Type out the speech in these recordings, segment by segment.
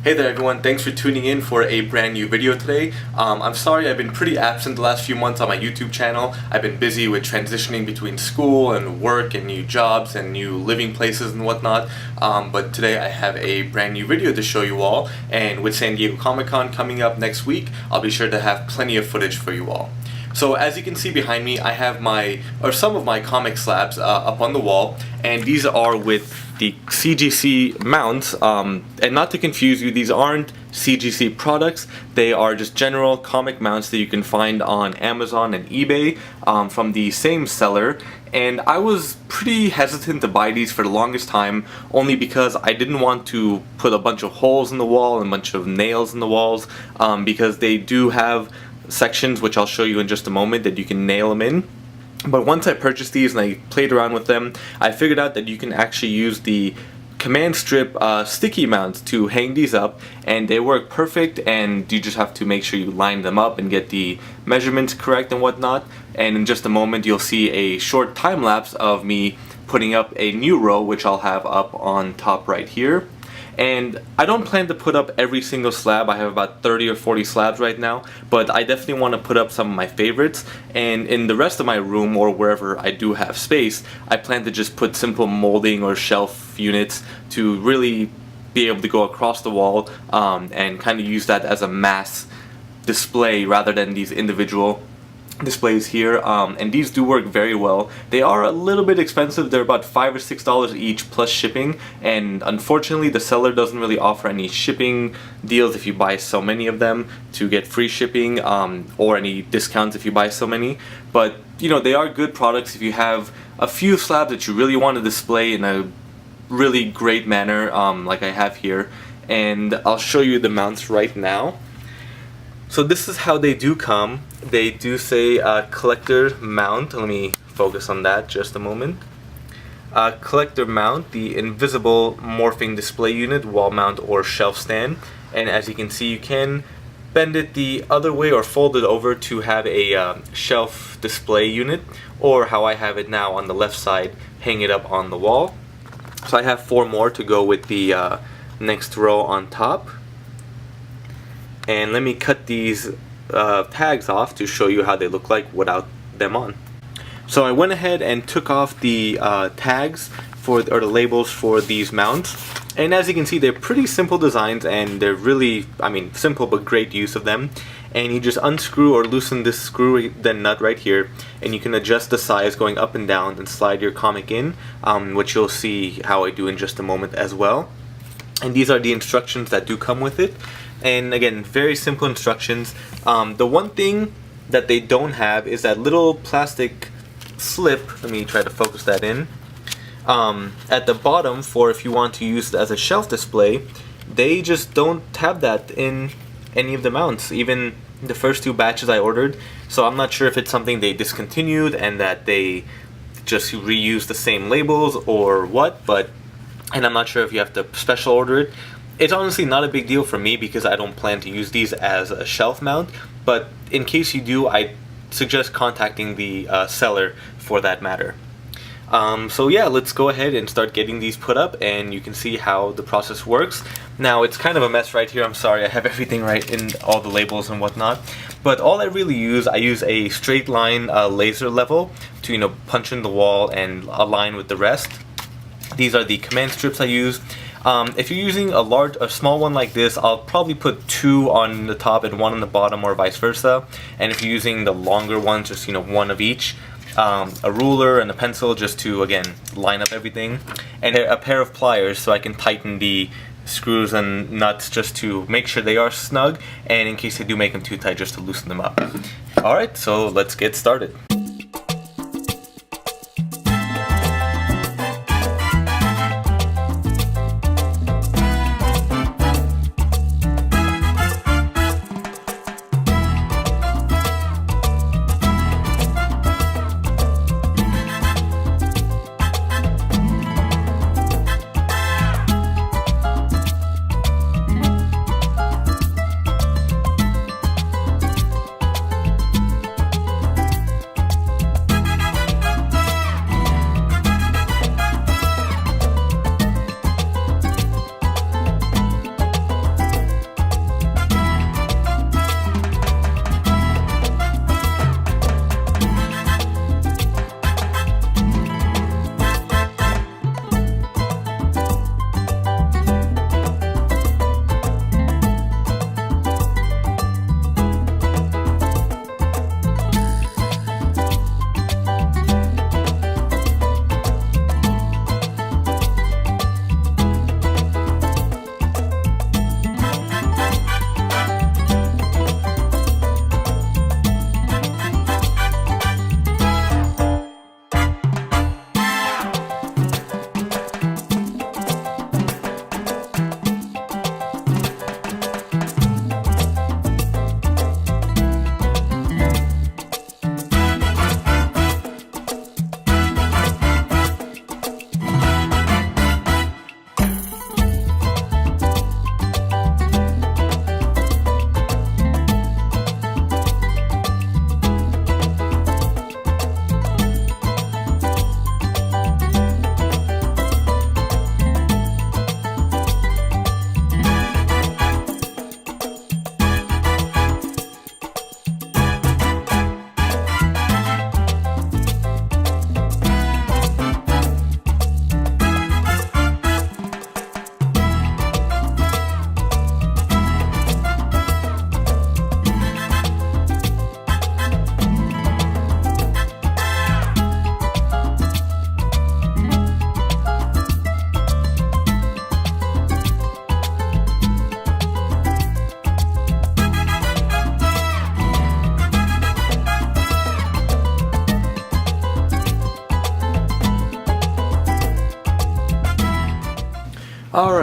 Hey there everyone, thanks for tuning in for a brand new video today. I'm sorry I've been pretty absent the last few months on my YouTube channel. I've been busy with transitioning between school and work and new jobs and new living places and whatnot. But today I have a brand new video to show you all, and with San Diego Comic-Con coming up next week, I'll be sure to have plenty of footage for you all. So as you can see behind me, I have some of my comic slabs up on the wall, and these are with the CGC mounts, and not to confuse you, these aren't CGC products. They are just general comic mounts that you can find on Amazon and eBay from the same seller. And I was pretty hesitant to buy these for the longest time, only because I didn't want to put a bunch of holes in the wall and a bunch of nails in the walls, because they do have sections, which I'll show you in just a moment, that you can nail them in. But once I purchased these and I played around with them, I figured out that you can actually use the command strip sticky mounts to hang these up, and they work perfect, and you just have to make sure you line them up and get the measurements correct and whatnot. And in just a moment you'll see a short time lapse of me putting up a new row, which I'll have up on top right here. And I don't plan to put up every single slab. I have about 30 or 40 slabs right now, but I definitely want to put up some of my favorites. And in the rest of my room, or wherever I do have space, I plan to just put simple molding or shelf units to really be able to go across the wall, and kind of use that as a mass display rather than these individual displays here. And these do work very well. They are a little bit expensive. They're about $5 or $6 each plus shipping, and unfortunately the seller doesn't really offer any shipping deals if you buy so many of them to get free shipping, or any discounts if you buy so many. But you know, they are good products if you have a few slabs that you really want to display in a really great manner, like I have here. And I'll show you the mounts right now. So this is how they do come. They do say collector mount. Let me focus on that just a moment. Collector mount, the invisible morphing display unit, wall mount or shelf stand. And as you can see, you can bend it the other way or fold it over to have a shelf display unit, or how I have it now on the left side, hang it up on the wall. So I have 4 more to go with the next row on top. And let me cut these tags off to show you how they look like without them on. So I went ahead and took off the tags or the labels for these mounts. And as you can see, they're pretty simple designs, and they're really, simple but great use of them. And you just unscrew or loosen this screw, then nut right here, and you can adjust the size going up and down and slide your comic in, which you'll see how I do in just a moment as well. And these are the instructions that do come with it. And again, very simple instructions. The one thing that they don't have is that little plastic slip. Let me try to focus that in. At the bottom, for if you want to use it as a shelf display, they just don't have that in any of the mounts, even the first 2 batches I ordered. So I'm not sure if it's something they discontinued and that they just reuse the same labels or what, and I'm not sure if you have to special order it. It's honestly not a big deal for me because I don't plan to use these as a shelf mount, but in case you do, I suggest contacting the seller for that matter. So yeah, let's go ahead and start getting these put up, and you can see how the process works. Now, it's kind of a mess right here. I'm sorry, I have everything right in all the labels and whatnot, but all I really use, I use a straight line laser level to punch in the wall and align with the rest. These are the command strips I use. If you're using a small one like this, I'll probably put 2 on the top and 1 on the bottom, or vice versa. And if you're using the longer ones, just 1 of each. A ruler and a pencil just to, again, line up everything. And a pair of pliers so I can tighten the screws and nuts just to make sure they are snug, and in case they do make them too tight, just to loosen them up. Alright, so let's get started.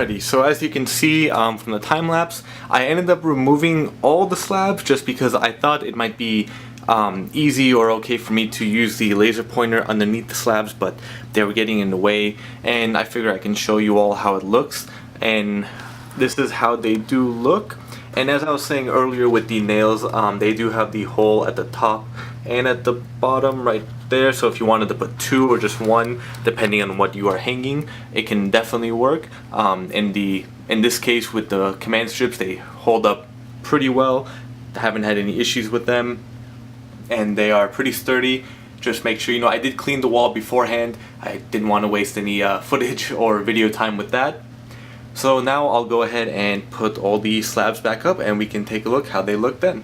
Alrighty, so as you can see from the time lapse, I ended up removing all the slabs just because I thought it might be easy or okay for me to use the laser pointer underneath the slabs, but they were getting in the way, and I figured I can show you all how it looks. And this is how they do look. And as I was saying earlier with the nails, they do have the hole at the top and at the bottom right there, so if you wanted to put two or just one depending on what you are hanging, it can definitely work. In this case with the command strips, they hold up pretty well. I haven't had any issues with them, and they are pretty sturdy. Just make sure, I did clean the wall beforehand. I didn't want to waste any footage or video time with that. So now I'll go ahead and put all the slabs back up and we can take a look how they look then.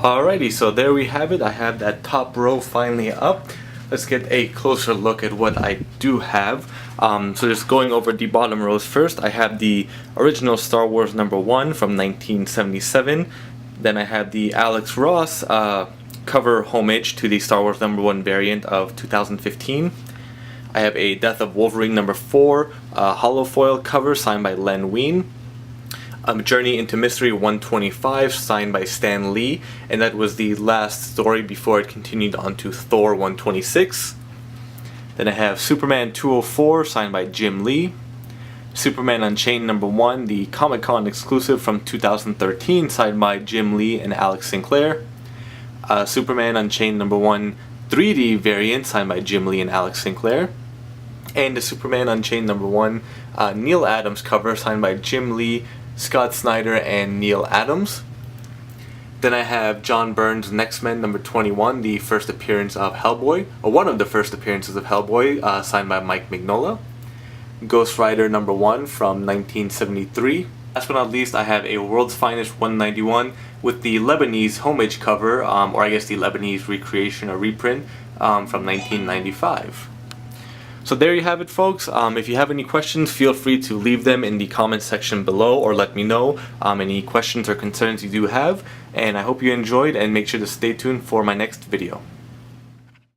Alrighty, so there we have it. I have that top row finally up. Let's get a closer look at what I do have. So just going over the bottom rows first, I have the original Star Wars #1 from 1977. Then I have the Alex Ross cover homage to the Star Wars #1 variant of 2015. I have a Death of Wolverine #4 holofoil cover signed by Len Wein. Journey into Mystery 125 signed by Stan Lee, and that was the last story before it continued on to Thor 126. Then I have Superman 204 signed by Jim Lee. Superman Unchained #1, the Comic-Con exclusive from 2013, signed by Jim Lee and Alex Sinclair. Superman Unchained #1 3D variant signed by Jim Lee and Alex Sinclair. And the Superman Unchained #1 Neil Adams cover signed by Jim Lee, Scott Snyder, and Neil Adams. Then I have John Byrne's X-Men #21, the first appearance of Hellboy, or one of the first appearances of Hellboy, signed by Mike Mignola. Ghost Rider #1 from 1973. Last but not least, I have a World's Finest 191 with the Lebanese homage cover, or I guess the Lebanese recreation or reprint from 1995. So there you have it, folks. If you have any questions, feel free to leave them in the comment section below, or let me know any questions or concerns you do have. And I hope you enjoyed, and make sure to stay tuned for my next video.